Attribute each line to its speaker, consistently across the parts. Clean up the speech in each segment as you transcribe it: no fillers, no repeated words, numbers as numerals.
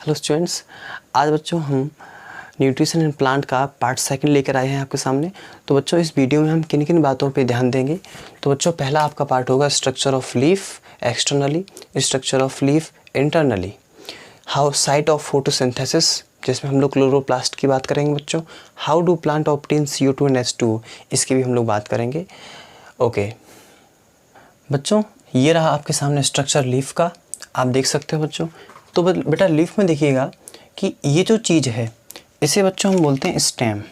Speaker 1: Hello students, आज बच्चों हम न्यूट्रिशन एंड प्लांट का पार्ट सेकंड लेकर आए हैं आपके सामने। तो बच्चों इस वीडियो में हम किन किन बातों पे ध्यान देंगे। तो बच्चों पहला आपका पार्ट होगा structure of leaf externally, structure of leaf internally, how site of photosynthesis जिसमें हम लोग क्लोरोप्लास्ट की बात करेंगे बच्चों, how do plant obtain CO2 and H2 इसकी भी हम लोग बात करेंगे। ओके बच्चों, ये रहा आपके सामने स्ट्रक्चर लीफ का, आप देख सकते हो बच्चों। तो बेटा लीफ में देखिएगा कि ये जो चीज़ है इसे बच्चों हम बोलते हैं स्टेम,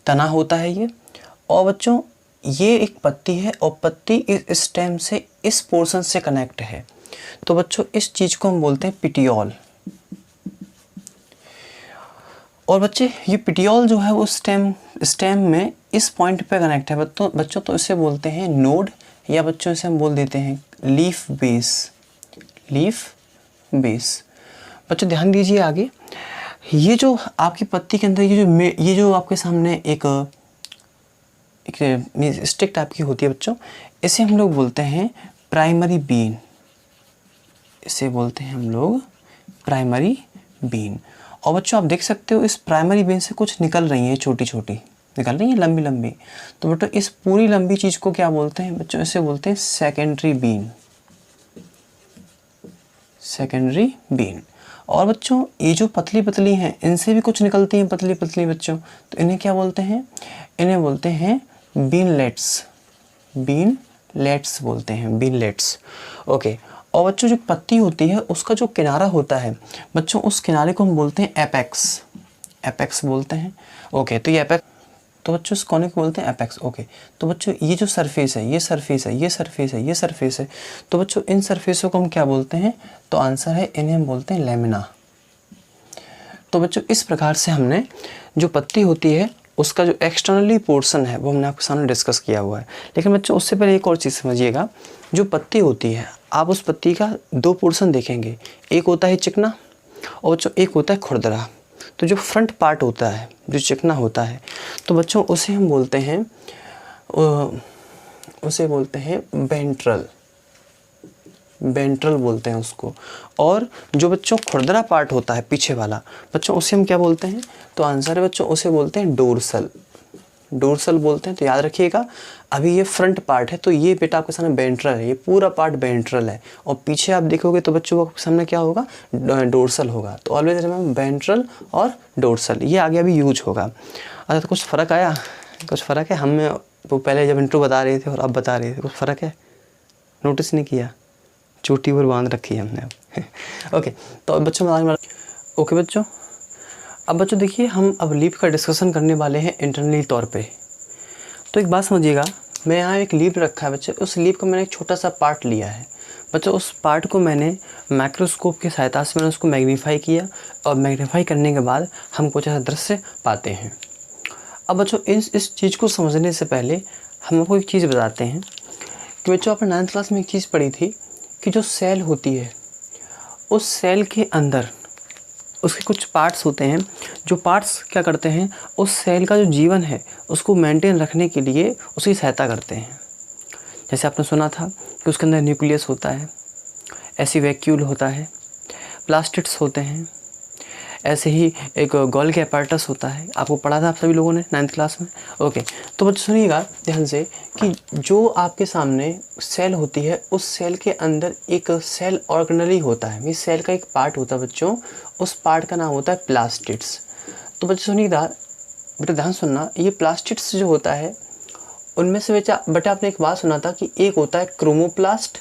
Speaker 1: तना होता है ये। और बच्चों ये एक पत्ती है और पत्ती इस स्टेम से इस पोर्शन से कनेक्ट है। तो बच्चों इस चीज़ को हम बोलते हैं पिटियोल। और बच्चे ये पिटियोल जो है वो स्टेम में इस पॉइंट पे कनेक्ट है बच्चों। तो इसे बोलते हैं नोड, या बच्चों इसे हम बोल देते हैं लीफ बेस। लीफ बेस बच्चों ध्यान दीजिए आगे, ये जो आपकी पत्ती के अंदर ये जो आपके सामने एक स्टिक टाइप की होती है बच्चों, इसे हम लोग बोलते हैं प्राइमरी बीन। इसे बोलते हैं हम लोग प्राइमरी बीन। और बच्चों आप देख सकते हो इस प्राइमरी बीन से कुछ निकल रही हैं, छोटी छोटी निकल रही हैं, लंबी लंबी। तो बच्चों इस पूरी लंबी चीज़ को क्या बोलते हैं बच्चों, इसे बोलते हैं सेकेंडरी बीन। Secondary been. और बच्चों ये जो पतली पतली हैं इनसे भी कुछ निकलती हैं पतली पतली बच्चों, तो इन्हें क्या बोलते हैं, इन्हें बोलते हैं बीनलेट्स। बीनलेट्स बोलते हैं, बीनलेट्स। ओके। और बच्चों जो पत्ती होती है उसका जो किनारा होता है बच्चों, उस किनारे को हम बोलते हैं एपेक्स। एपेक्स बोलते हैं। ओके, तो ये एपेक्स, तो बच्चों इस कोने को बोलते हैं एपेक्स। ओके, तो बच्चों ये जो सरफेस है, ये सरफेस है, ये सरफेस है, ये सरफेस है, तो बच्चों इन सरफेसों को हम क्या बोलते हैं, तो आंसर है इन्हें हम बोलते हैं लेमिना। तो बच्चों इस प्रकार से हमने जो पत्ती होती है उसका जो एक्सटर्नली पोर्शन है वो हमने आपके सामने डिस्कस किया हुआ है। लेकिन बच्चों उससे पहले एक और चीज़ समझिएगा, जो पत्ती होती है आप उस पत्ती का दो पोर्शन देखेंगे, एक होता है चिकना और बच्चों एक होता है खुरदरा। तो जो फ्रंट पार्ट होता है, जो चिकना होता है, तो बच्चों उसे हम बोलते हैं वेंट्रल। वेंट्रल बोलते हैं उसको। और जो बच्चों खुरदरा पार्ट होता है पीछे वाला बच्चों, उसे हम क्या बोलते हैं, तो आंसर है बच्चों उसे बोलते हैं डोर्सल। डोर्सल बोलते हैं। तो याद रखिएगा, अभी ये फ्रंट पार्ट है तो ये बेटा आपके सामने वेंट्रल है, ये पूरा पार्ट वेंट्रल है। और पीछे आप देखोगे तो बच्चों के सामने क्या होगा, डोर्सल होगा। तो ऑलवेज रिमेंबर वेंट्रल और डोर्सल, ये आगे अभी यूज होगा। अच्छा, तो कुछ फ़र्क आया, कुछ फ़र्क है हमें वो पहले जब इंट्रो बता रहे थे और अब बता रहे थे, कुछ फ़र्क है, नोटिस नहीं किया, चोटी और बांध रखी है हमने अब ओके, तो अब बच्चों ओके बच्चों, अब बच्चों देखिए हम अब लीफ का डिस्कशन करने वाले हैं इंटरनली तौर पे। तो एक बात समझिएगा, मैं यहाँ एक लीफ रखा है बच्चे, उस लीफ का मैंने एक छोटा सा पार्ट लिया है बच्चों। उस पार्ट को मैंने माइक्रोस्कोप की सहायता से मैंने उसको मैग्नीफाई किया और मैग्नीफाई करने के बाद हम कुछ ऐसा दृश्य पाते हैं। अब बच्चों इस चीज़ को समझने से पहले हम आपको एक चीज़ बताते हैं कि बच्चों आपने 9th क्लास में एक चीज़ पढ़ी थी कि जो सेल होती है उस सेल के अंदर उसके कुछ पार्ट्स होते हैं, जो पार्ट्स क्या करते हैं, उस सेल का जो जीवन है उसको मेंटेन रखने के लिए उसकी सहायता करते हैं। जैसे आपने सुना था कि उसके अंदर न्यूक्लियस होता है, ऐसी वैक्यूल होता है, प्लास्टिड्स होते हैं, ऐसे ही एक गोल्गी अपैरेटस होता है। आपको पढ़ा था आप सभी लोगों ने 9th क्लास में। ओके, तो बच्चों सुनिएगा ध्यान से कि जो आपके सामने सेल होती है उस सेल के अंदर एक सेल ऑर्गेनली होता है, मीन सेल का एक पार्ट होता है बच्चों, उस पार्ट का नाम होता है प्लास्टिड्स। तो बच्चों सुनिएगा, बेटा ध्यान सुनना, ये प्लास्टिड्स जो होता है उनमें से बेटा आपने एक बात सुना था कि एक होता है क्रोमोप्लास्ट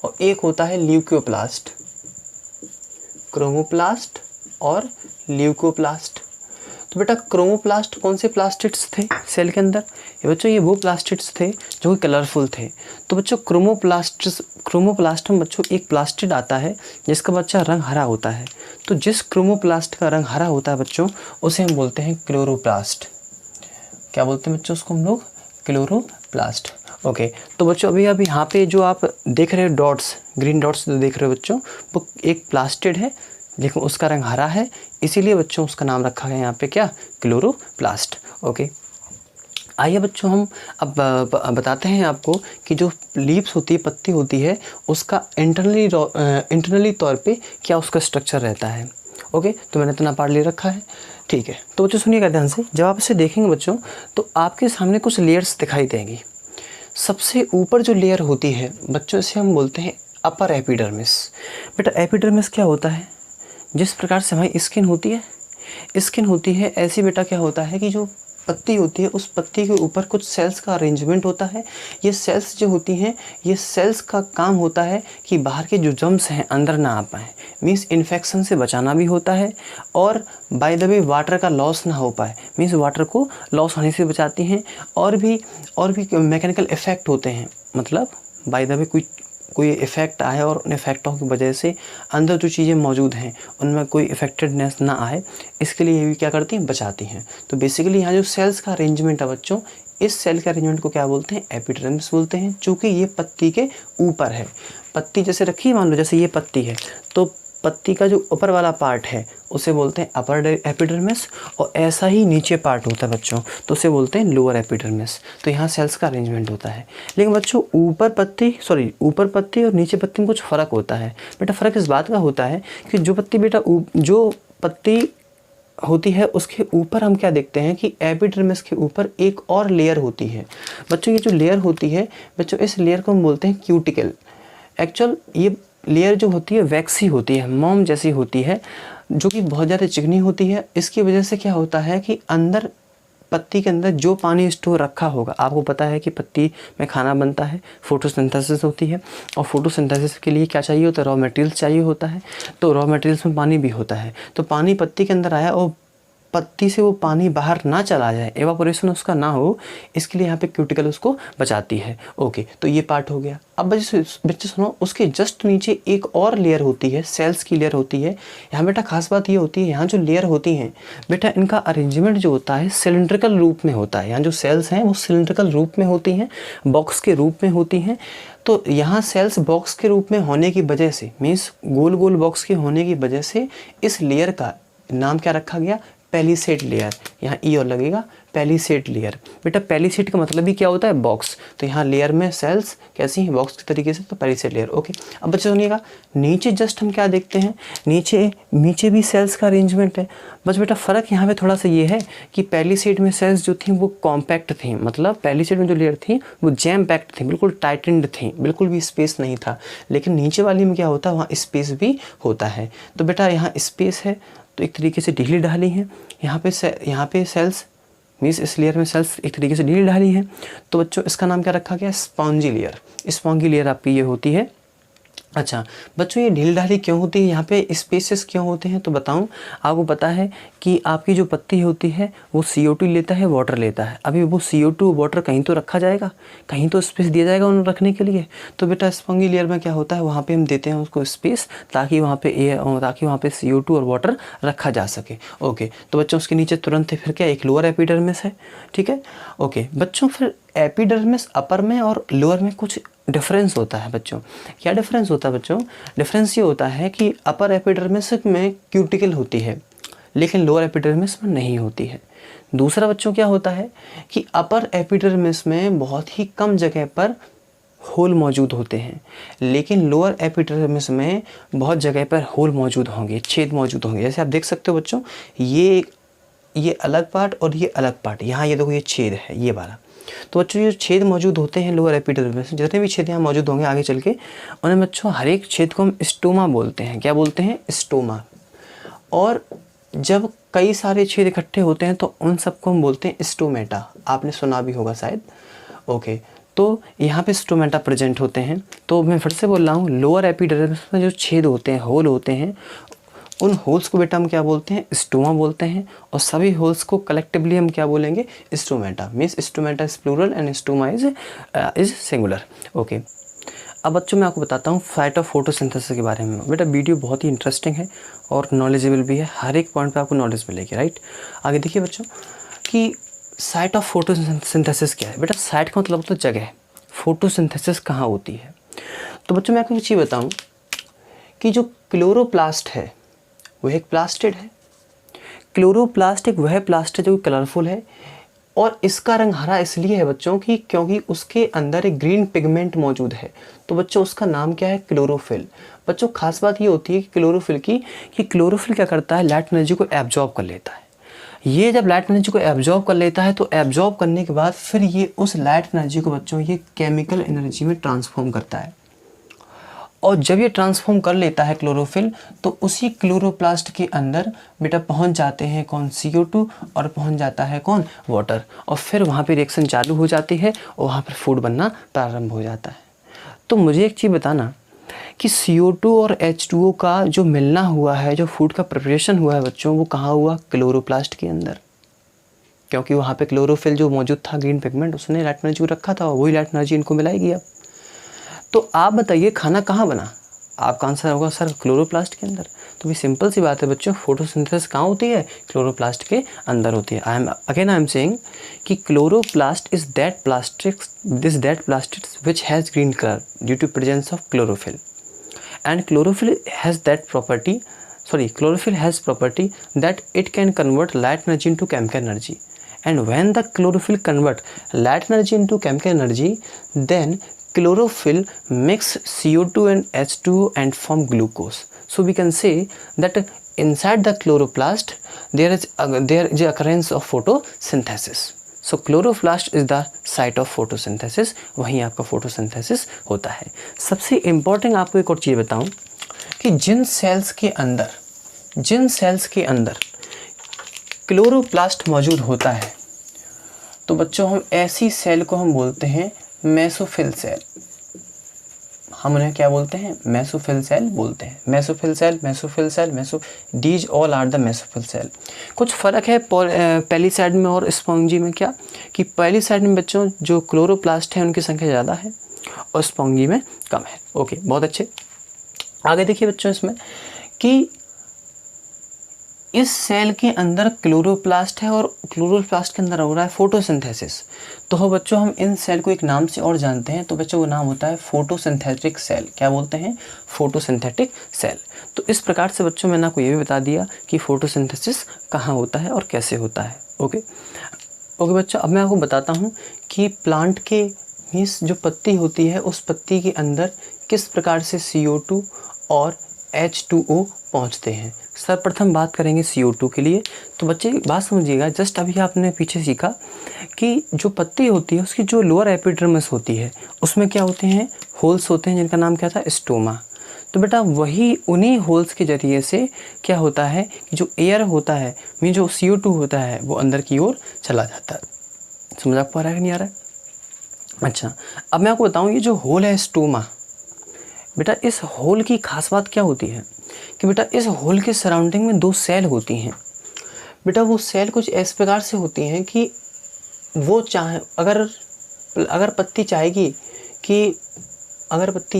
Speaker 1: और एक होता है ल्यूकोप्लास्ट। क्रोमोप्लास्ट और ल्यूकोप्लास्ट। तो बेटा क्रोमोप्लास्ट कौन से प्लास्टिड्स थे सेल के अंदर, ये बच्चों ये वो प्लास्टिड्स थे जो कि कलरफुल थे। तो बच्चों क्रोमोप्लास्ट में बच्चों एक प्लास्टिड आता है जिसका बच्चा रंग हरा होता है। तो जिस क्रोमोप्लास्ट का रंग हरा होता है बच्चों उसे हम बोलते हैं क्लोरोप्लास्ट। क्या बोलते हैं बच्चों उसको हम लोग, क्लोरोप्लास्ट। ओके, तो बच्चों अभी यहाँ पे जो आप देख रहे हो डॉट्स, ग्रीन डॉट्स जो देख रहे हो बच्चों, वो एक प्लास्टिड है लेकिन उसका रंग हरा है, इसीलिए बच्चों उसका नाम रखा गया यहाँ पे क्या, क्लोरोप्लास्ट। ओके, आइए बच्चों हम अब बताते हैं आपको कि जो लीव्स होती है, पत्ती होती है, उसका इंटरनली तौर पे क्या उसका स्ट्रक्चर रहता है। ओके, तो मैंने इतना पार्ट ले रखा है, ठीक है। तो बच्चों सुनिएगा ध्यान से, जब आप इसे देखेंगे बच्चों तो आपके सामने कुछ लेयर्स दिखाई देंगी। सबसे ऊपर जो लेयर होती है बच्चों, इसे हम बोलते हैं अपर एपिडर्मिस। बेटा एपिडर्मिस क्या होता है? जिस प्रकार से हमारी स्किन होती है ऐसी बेटा क्या होता है कि जो पत्ती होती है उस पत्ती के ऊपर कुछ सेल्स का अरेंजमेंट होता है। ये सेल्स जो होती हैं, ये सेल्स का काम होता है कि बाहर के जो जर्म्स हैं अंदर ना आ पाएँ, मीन्स इन्फेक्शन से बचाना भी होता है, और बाय द वे वाटर का लॉस ना हो पाए, मीन्स वाटर को लॉस होने से बचाती हैं। और भी मैकेनिकल इफ़ेक्ट होते हैं, मतलब बाय द वे कोई इफ़ेक्ट आए और उन इफ़ेक्टों की वजह से अंदर जो चीज़ें मौजूद हैं उनमें कोई इफेक्टेडनेस ना आए, इसके लिए ये भी क्या करती हैं, बचाती हैं। तो बेसिकली यहाँ जो सेल्स का अरेंजमेंट है बच्चों, इस सेल के अरेंजमेंट को क्या बोलते हैं? एपिडर्मिस बोलते हैं, चूँकि ये पत्ती के ऊपर है। पत्ती जैसे रखी, मान लो जैसे ये पत्ती है, तो पत्ती का जो ऊपर वाला पार्ट है उसे बोलते हैं अपर एपिडर्मिस, और ऐसा ही नीचे पार्ट होता है बच्चों तो उसे बोलते हैं लोअर एपिडर्मिस। तो यहाँ सेल्स का अरेंजमेंट होता है। लेकिन बच्चों ऊपर पत्ती और नीचे पत्ती में कुछ फ़र्क होता है। बेटा फ़र्क इस बात का होता है कि जो पत्ती होती है उसके ऊपर हम क्या देखते हैं कि एपिडर्मिस के ऊपर एक और लेयर होती है। बच्चों ये जो लेयर होती है बच्चों, इस लेयर को हम बोलते हैं क्यूटिकल। एक्चुअल ये लेयर जो होती है वैक्सी होती है, मोम जैसी होती है, जो कि बहुत ज़्यादा चिकनी होती है। इसकी वजह से क्या होता है कि अंदर पत्ती के अंदर जो पानी स्टोर रखा होगा, आपको पता है कि पत्ती में खाना बनता है, फोटोसिंथेसिस होती है, और फोटोसिंथेसिस के लिए क्या चाहिए होता है? रॉ मटेरियल्स चाहिए होता है। तो रॉ मटेरियल्स में पानी भी होता है। तो पानी पत्ती के अंदर आया और पत्ती से वो पानी बाहर ना चला जाए, एवापोरेशन उसका ना हो, इसके लिए यहाँ पे क्यूटिकल उसको बचाती है। ओके, तो ये पार्ट हो गया। अब बच्चे सुनो, उसके जस्ट नीचे एक और लेयर होती है, सेल्स की लेयर होती है। यहाँ बेटा खास बात ये होती है, यहाँ जो लेयर होती हैं बेटा, इनका अरेंजमेंट जो होता है सिलिंड्रिकल रूप में होता है। यहाँ जो सेल्स हैं वो सिलिंड्रिकल रूप में होती हैं, बॉक्स के रूप में होती हैं। तो यहाँ सेल्स बॉक्स के रूप में होने की वजह से, मीन्स गोल गोल बॉक्स के होने की वजह से, इस लेयर का नाम क्या रखा गया? Palisade layer. यहाँ ई और लगेगा, पैलिसेड लेयर। बेटा पैलिसेड का मतलब ही क्या होता है? बॉक्स। तो यहाँ लेयर में सेल्स कैसी हैं? बॉक्स के तरीके से, तो पैलिसेड लेयर। ओके, अब बच्चे सुनिएगा, नीचे जस्ट हम क्या देखते हैं? नीचे भी सेल्स का अरेंजमेंट है। बस बेटा फ़र्क यहाँ पे थोड़ा सा ये है कि पैलिसेड में सेल्स जो थी वो कॉम्पैक्ट थी, मतलब पैलिसेड में जो लेयर थी वो जैम पैक्ड थी, बिल्कुल टाइटेंड थी, बिल्कुल भी स्पेस नहीं था। लेकिन नीचे वाली में क्या होता है? वहाँ स्पेस भी होता है। तो बेटा यहाँ स्पेस है तो एक तरीके से ढीली ढाली है। यहाँ पे सेल्स, मीन्स इस लेयर में सेल्स एक तरीके से ढीली ढाली है। तो बच्चों इसका नाम क्या रखा गया? Spongy layer. स्पॉन्जी लेयर आपकी ये होती है। अच्छा बच्चों, ये ढील ढाली क्यों होती है? यहाँ पे स्पेसेस क्यों होते हैं? तो बताऊँ, आपको पता है कि आपकी जो पत्ती होती है वो CO2 लेता है, वाटर लेता है। अभी वो CO2 वाटर कहीं तो रखा जाएगा, कहीं तो स्पेस दिया जाएगा उन्हें रखने के लिए। तो बेटा स्पॉन्जी लेयर में क्या होता है, वहाँ पे हम देते हैं उसको स्पेस, ताकि वहाँ पे CO2 और वाटर रखा जा सके। ओके, तो बच्चों उसके नीचे तुरंत फिर क्या, एक लोअर एपिडर्मिस है। ठीक है, ओके बच्चों, फिर एपिडर्मिस अपर में और लोअर में कुछ डिफरेंस होता है बच्चों। क्या डिफरेंस होता है बच्चों? डिफरेंस ये होता है कि अपर एपिडर्मिस में क्यूटिकल होती है लेकिन लोअर एपिडर्मिस में नहीं होती है। दूसरा बच्चों क्या होता है कि अपर एपिडर्मिस में बहुत ही कम जगह पर होल मौजूद होते हैं, लेकिन लोअर एपिडर्मिस में बहुत जगह पर होल मौजूद होंगे, छेद मौजूद होंगे। जैसे आप देख सकते हो बच्चों, ये अलग पार्ट और ये अलग पार्ट, यहाँ ये देखो ये छेद है ये वाला। तो बच्चों ये छेद मौजूद होते हैं लोअर एपिडर्मिस में, जितने भी छेद यहाँ मौजूद होंगे आगे चल के, उन्हें बच्चों हर एक छेद को हम स्टोमा बोलते हैं। क्या बोलते हैं? स्टोमा। और जब कई सारे छेद इकट्ठे होते हैं तो उन सबको हम बोलते हैं स्टोमेटा। आपने सुना भी होगा शायद। ओके, तो यहाँ पे स्टोमेटा प्रेजेंट होते हैं। तो मैं फिर से बोल रहा हूँ, लोअर एपिडर्मिस में जो छेद होते हैं, होल होते हैं, उन होल्स को बेटा हम क्या बोलते हैं? स्टोमा बोलते हैं। और सभी होल्स को कलेक्टिवली हम क्या बोलेंगे? Stomata. Means stomata is plural and stoma is singular. Okay, अब बच्चों मैं आपको बताता हूँ साइट ऑफ फोटोसिंथेसिस के बारे में। बेटा वीडियो बहुत ही इंटरेस्टिंग है और नॉलेजेबल भी है, हर एक पॉइंट पे आपको नॉलेज मिलेगी। राइट, आगे देखिए बच्चों कि साइट ऑफ फोटोसिंथेसिस क्या है। बेटा साइट का मतलब तो जगह, फोटोसिंथेसिस कहाँ होती है। तो बच्चों मैं आपको एक चीज़ बताऊँ कि जो क्लोरोप्लास्ट है वह एक प्लास्टिड है। क्लोरोप्लास्ट एक वह प्लास्ट है जो कलरफुल है। और इसका रंग हरा इसलिए है बच्चों की क्योंकि उसके अंदर एक ग्रीन पिगमेंट मौजूद है। तो बच्चों उसका नाम क्या है? क्लोरोफिल। बच्चों खास बात ये होती है कि क्लोरोफिल की, कि क्लोरोफिल क्या करता है? लाइट एनर्जी को एब्जॉर्ब कर लेता है। ये जब लाइट एनर्जी को एब्जॉर्ब कर लेता है तो एब्जॉर्ब करने के बाद फिर ये उस लाइट एनर्जी को बच्चों ये केमिकल एनर्जी में ट्रांसफॉर्म करता है। और जब ये ट्रांसफॉर्म कर लेता है क्लोरोफिल, तो उसी क्लोरोप्लास्ट के अंदर बेटा पहुंच जाते हैं कौन? CO2, और पहुंच जाता है कौन? वाटर। और फिर वहाँ पे रिएक्शन चालू हो जाती है और वहाँ पर फूड बनना प्रारंभ हो जाता है। तो मुझे एक चीज़ बताना कि CO2 और H2O का जो मिलना हुआ है, जो फूड का प्रिपरेशन हुआ है बच्चों, वो कहाँ हुआ? क्लोरोप्लास्ट के अंदर। क्योंकि वहाँ पे क्लोरोफिल जो मौजूद था, ग्रीन पिगमेंट, उसने लाइट एनर्जी को रखा था, वही लाइट एनर्जी इनको मिलाएगी अब। तो आप बताइए खाना कहाँ बना? आपका आंसर होगा सर क्लोरोप्लास्ट के अंदर। तो भी सिंपल सी बात है बच्चों, फोटोसिंथेसिस कहाँ होती है? क्लोरोप्लास्ट के अंदर होती है। आई एम सेइंग कि chloroplast is that plastid which has green colour due to presence of chlorophyll, and chlorophyll has property that it can convert light energy into chemical energy, and when the chlorophyll convert light energy into chemical energy, then chlorophyll mix CO2 and H2O and form glucose. So we can say that inside the chloroplast there is the occurrence of photosynthesis. So chloroplast is the site of photosynthesis, वहीं आपका photosynthesis होता है। सबसे important आपको एक और चीज़ बताऊं कि जिन सेल्स के अंदर क्लोरोप्लास्ट मौजूद होता है, तो बच्चों हम ऐसी सेल को हम बोलते हैं मेसोफिल सेल। हम उन्हें क्या बोलते हैं? मेसोफिल सेल बोलते हैं। These all are the mesophyll cell. कुछ फ़र्क है पैलिसाइड में और स्पॉन्जी में। क्या कि पैलिसाइड में बच्चों जो क्लोरोप्लास्ट है उनकी संख्या ज़्यादा है और स्पॉन्जी में कम है। ओके, बहुत अच्छे। आगे देखिए बच्चों इसमें कि इस सेल के अंदर क्लोरोप्लास्ट है और क्लोरोप्लास्ट के अंदर हो रहा है फोटोसिंथेसिस। तो हो बच्चों हम इन सेल को एक नाम से और जानते हैं, तो बच्चों वो नाम होता है फोटोसिंथेटिक सेल। क्या बोलते हैं? Photosynthetic cell. तो इस प्रकार से बच्चों मैंने आपको ये भी बता दिया कि फोटोसिंथेसिस कहाँ होता है और कैसे होता है। ओके बच्चों, अब मैं आपको बताता हूँ कि प्लांट के मीन्स जो पत्ती होती है उस पत्ती के अंदर किस प्रकार से CO2 और H2O पहुँचते हैं। सर्वप्रथम बात करेंगे CO2 के लिए। तो बच्चे बात समझिएगा, जस्ट अभी आपने पीछे सीखा कि जो पत्ती होती है उसकी जो लोअर एपिडर्मिस होती है उसमें क्या होते हैं? होल्स होते हैं, जिनका नाम क्या था? स्टोमा। तो बेटा वही उन्हीं होल्स के ज़रिए से क्या होता है कि जो एयर होता है, मीन जो CO2 होता है, वो अंदर की ओर चला जाता है। समझ आप पा रहा है कि नहीं आ रहा है? अच्छा, अब मैं आपको बताऊँ ये जो होल है स्टोमा, बेटा इस होल की खास बात क्या होती है कि बेटा इस होल के सराउंडिंग में 2 सेल होती हैं। बेटा वो सेल कुछ इस प्रकार से होती हैं कि वो चाहे अगर पत्ती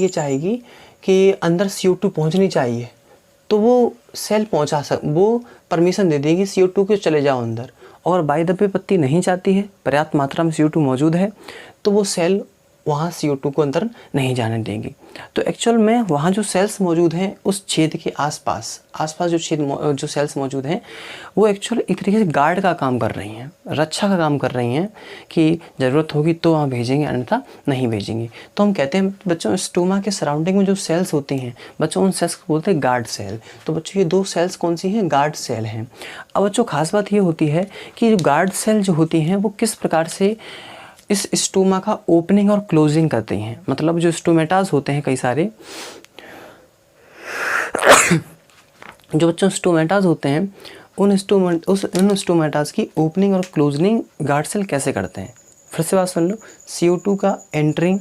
Speaker 1: ये चाहेगी कि अंदर CO2 पहुंचनी चाहिए, तो वो सेल वो परमिशन दे देगी CO2 को चले जाओ अंदर। और बाय द वे पत्ती नहीं चाहती है, पर्याप्त मात्रा में CO2 मौजूद है, तो वो सेल वहाँ CO2 को अंदर नहीं जाने देंगी। तो एक्चुअल में वहाँ जो सेल्स मौजूद हैं उस छेद के आसपास जो सेल्स मौजूद हैं वो एक्चुअल एक तरीके से गार्ड का काम कर रही हैं, रक्षा का काम कर रही हैं कि ज़रूरत होगी तो वहाँ भेजेंगे, अन्यथा नहीं भेजेंगे। तो हम कहते हैं बच्चों स्टोमा के सराउंडिंग में जो सेल्स होती हैं बच्चों उन सेल्स को बोलते हैं गार्ड सेल। तो बच्चों ये 2 सेल्स कौन सी हैं? गार्ड सेल हैं। अब बच्चों खास बात ये होती है कि जो गार्ड सेल जो होती हैं वो किस प्रकार से इस स्टोमा का ओपनिंग और क्लोजिंग करती हैं। मतलब जो स्टोमेटास होते हैं कई सारे जो बच्चों स्टोमेटास होते हैं उन स्टोमेटास की ओपनिंग और क्लोजिंग गार्ड सेल कैसे करते हैं? फिर से बात सुन लो। CO2 का एंटरिंग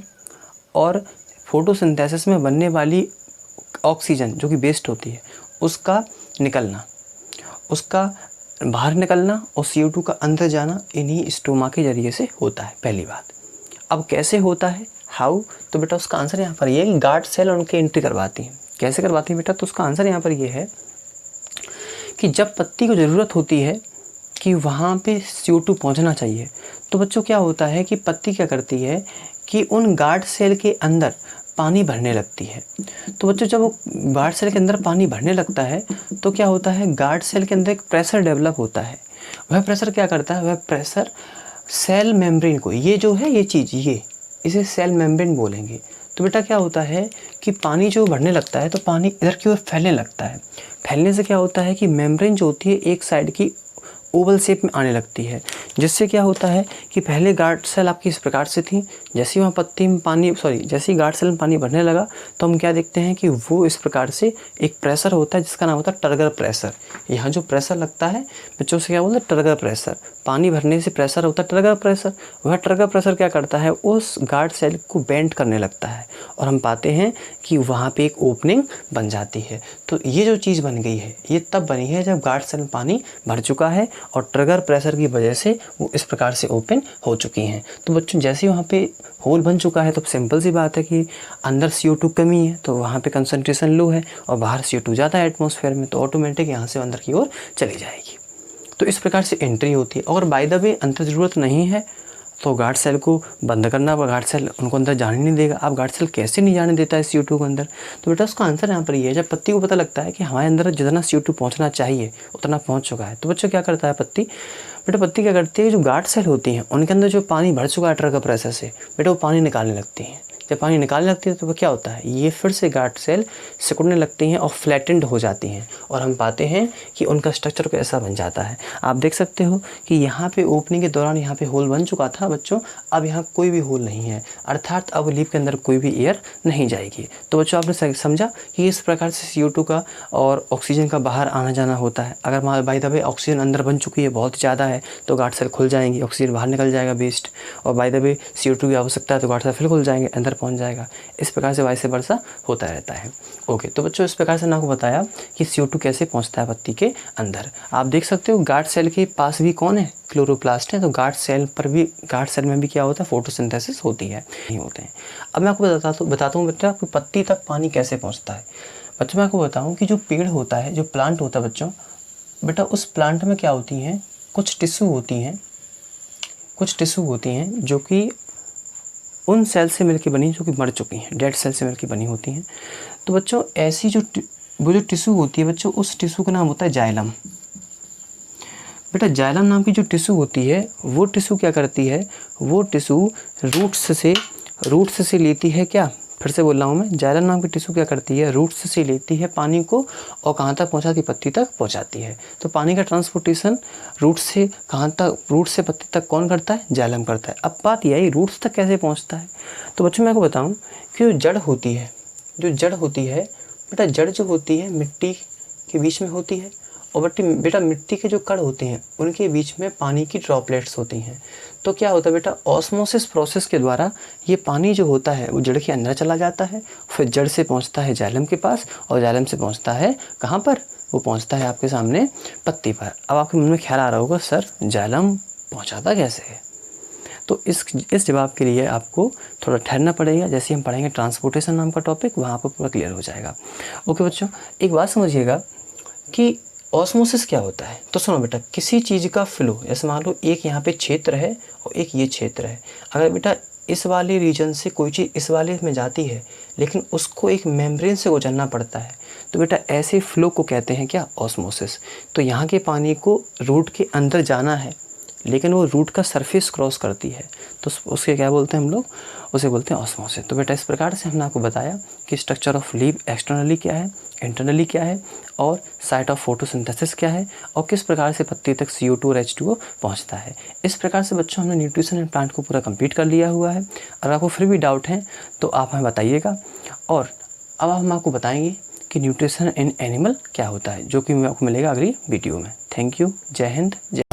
Speaker 1: और फोटोसिंथेसिस में बनने वाली ऑक्सीजन जो कि वेस्ट होती है उसका निकलना, उसका बाहर निकलना और CO2 का अंदर जाना इन्हीं स्टोमा के ज़रिए से होता है। पहली बात। अब कैसे होता है? हाउ? तो बेटा उसका आंसर यहाँ पर ये है कि गार्ड सेल उनकी एंट्री करवाती हैं। कैसे करवाती हैं बेटा? तो उसका आंसर यहाँ पर ये है कि जब पत्ती को ज़रूरत होती है कि वहाँ पे CO2 पहुँचना चाहिए, तो बच्चों क्या होता है कि पत्ती क्या करती है कि उन गार्ड सेल के अंदर पानी भरने लगती है। तो बच्चों जब वो गार्ड सेल के अंदर पानी भरने लगता है तो क्या होता है? गार्ड सेल के अंदर एक प्रेशर डेवलप होता है। वह प्रेशर क्या करता है? वह प्रेशर सेल मेम्ब्रेन को, ये जो है ये चीज़, ये इसे सेल मेम्ब्रेन बोलेंगे। तो बेटा क्या होता है कि पानी जो बढ़ने लगता है तो पानी इधर की ओर फैलने लगता है। फैलने से क्या होता है कि मेम्ब्रेन जो होती है एक साइड की ओवल शेप में आने लगती है, जिससे क्या होता है कि पहले गार्ड सेल आपकी इस प्रकार से थी, जैसे ही वहाँ पत्ती में पानी जैसे ही गार्ड सेल में पानी भरने लगा तो हम क्या देखते हैं कि वो इस प्रकार से एक प्रेशर होता है जिसका नाम होता है टर्गर प्रेशर। यहाँ जो प्रेशर लगता है बच्चों से क्या बोलते हैं, टर्गर प्रेशर। पानी भरने से प्रेशर होता है टर्गर प्रेशर। वह टर्गर प्रेशर क्या करता है, उस गार्ड सेल को बेंड करने लगता है और हम पाते हैं कि वहाँ पे एक ओपनिंग बन जाती है। तो ये जो चीज़ बन गई है ये तब बनी है जब गार्ड सेल में पानी भर चुका है और ट्रिगर प्रेशर की वजह से वो इस प्रकार से ओपन हो चुकी हैं। तो बच्चों जैसे ही वहाँ पे होल बन चुका है तो सिंपल सी बात है कि अंदर CO2 कमी है तो वहाँ पे कंसंट्रेशन लो है और बाहर CO2 ज़्यादा है एटमॉस्फेयर में, तो ऑटोमेटिक यहाँ से अंदर की ओर चली जाएगी। तो इस प्रकार से एंट्री होती है। और बाय द वे अंदर ज़रूरत नहीं है तो गार्ड सेल को बंद करना, गार्ड सेल उनको अंदर जाने नहीं देगा। आप गार्ड सेल कैसे नहीं जाने देता है CO2 को अंदर? तो बेटा उसका आंसर यहाँ पर ये है, जब पत्ती को पता लगता है कि हमारे अंदर जितना CO2 पहुँचना चाहिए उतना पहुँच चुका है तो बच्चों क्या करता है पत्ती, बेटा पत्ती क्या करती है, जो गार्ड सेल होती हैं उनके अंदर जो पानी भर चुका है ट्रिगर प्रेशर से, बेटा वो पानी निकालने लगती हैं। जब पानी निकालने लगती है तो वो क्या होता है, ये फिर से गार्ड सेल सिकुड़ने लगती हैं और फ्लैटेंड हो जाती हैं और हम पाते हैं कि उनका स्ट्रक्चर को ऐसा बन जाता है। आप देख सकते हो कि यहाँ पे ओपनिंग के दौरान यहाँ पे होल बन चुका था बच्चों, अब यहाँ कोई भी होल नहीं है, अर्थात अब लीफ के अंदर कोई भी एयर नहीं जाएगी। तो बच्चों आपने समझा कि इस प्रकार से CO2 का और ऑक्सीजन का बाहर आना जाना होता है। अगर बाय द वे ऑक्सीजन अंदर बन चुकी है, बहुत ज़्यादा है, तो गार्ड सेल खुल जाएंगी, ऑक्सीजन बाहर निकल जाएगा वेस्ट, और बाय द वे CO2 की आवश्यकता है तो गार्ड सेल फिर खुल जाएंगे, अंदर पहुंच जाएगा। इस प्रकार से वाइस वर्सा होता रहता है। ओके, तो बच्चों इस प्रकार से मैंने आपको बताया कि CO2 कैसे पहुंचता है पत्ती के अंदर। आप देख सकते हो गार्ड सेल के पास भी कौन है, क्लोरोप्लास्ट है, तो गार्ड सेल में भी क्या होता है, फोटोसिंथेसिस होती है, नहीं होते हैं। अब मैं आपको बताता हूँ बेटा आपको पत्ती तक पानी कैसे पहुँचता है। बच्चों मैं आपको बताऊँ कि जो पेड़ होता है, जो प्लांट होता है बच्चों, बेटा उस प्लांट में क्या होती हैं, कुछ टिश्यू होती हैं जो कि उन सेल से मिलकर बनी जो कि मर चुकी हैं, डेड सेल से मिलकर बनी होती हैं। तो बच्चों ऐसी जो टिश्यू होती है बच्चों, उस टिश्यू का नाम होता है जाइलम। बेटा जाइलम नाम की जो टिश्यू होती है वो टिश्यू क्या करती है, वो टिश्यू रूट्स से लेती है क्या, फिर से बोल रहा हूँ मैं, जाइलम नाम की टिश्यू क्या करती है, रूट्स से लेती है पानी को और कहाँ तक पहुँचाती, पत्ती तक पहुँचाती है। तो पानी का ट्रांसपोर्टेशन रूट से कहाँ तक, रूट से पत्ती तक कौन करता है, जाइलम करता है। अब बात यह है रूट्स तक कैसे पहुँचता है। तो बच्चों मैं आपको बताऊँ कि जो जड़ होती है बेटा, जड़ जो होती है मिट्टी के बीच में होती है और बेटा मिट्टी के जो कण होते हैं उनके बीच में पानी की ड्रॉपलेट्स होती हैं। तो क्या होता है बेटा, ऑस्मोसिस प्रोसेस के द्वारा ये पानी जो होता है वो जड़ के अंदर चला जाता है, फिर जड़ से पहुंचता है जाइलम के पास और जाइलम से पहुंचता है कहाँ पर, वो पहुंचता है आपके सामने पत्ती पर। अब आपके मन में ख्याल आ रहा होगा सर जाइलम पहुँचाता कैसे है, तो इस जवाब के लिए आपको थोड़ा ठहरना पड़ेगा। जैसे हम पढ़ेंगे ट्रांसपोर्टेशन नाम का टॉपिक, वहाँ पर पूरा क्लियर हो जाएगा। ओके बच्चों, एक बात समझिएगा कि ऑस्मोसिस क्या होता है। तो सुनो बेटा, किसी चीज़ का फ्लो, जैसे मान लो एक यहाँ पे क्षेत्र है और एक ये क्षेत्र है, अगर बेटा इस वाले रीजन से कोई चीज़ इस वाले में जाती है लेकिन उसको एक मेम्ब्रेन से गुजरना पड़ता है, तो बेटा ऐसे फ्लो को कहते हैं क्या, ऑस्मोसिस। तो यहाँ के पानी को रूट के अंदर जाना है लेकिन वो रूट का सरफेस क्रॉस करती है, तो उसके क्या बोलते हैं हम लोग, उसे बोलते हैं ऑस्मोसिस। तो बेटा इस प्रकार से हमने आपको बताया कि स्ट्रक्चर ऑफ लीफ एक्सटर्नली क्या है, इंटरनली क्या है, और साइट ऑफ फोटोसिंथेसिस क्या है, और किस प्रकार से पत्ती तक CO2 और H2O पहुंचता है। इस प्रकार से बच्चों हमने न्यूट्रिशन एंड प्लांट को पूरा कंप्लीट कर लिया हुआ है। अगर आपको फिर भी डाउट है तो आप हमें बताइएगा। और अब हम आपको बताएंगे कि न्यूट्रिशन इन एनिमल क्या होता है, जो कि आपको मिलेगा अगली वीडियो में। थैंक यू, जय हिंद, जय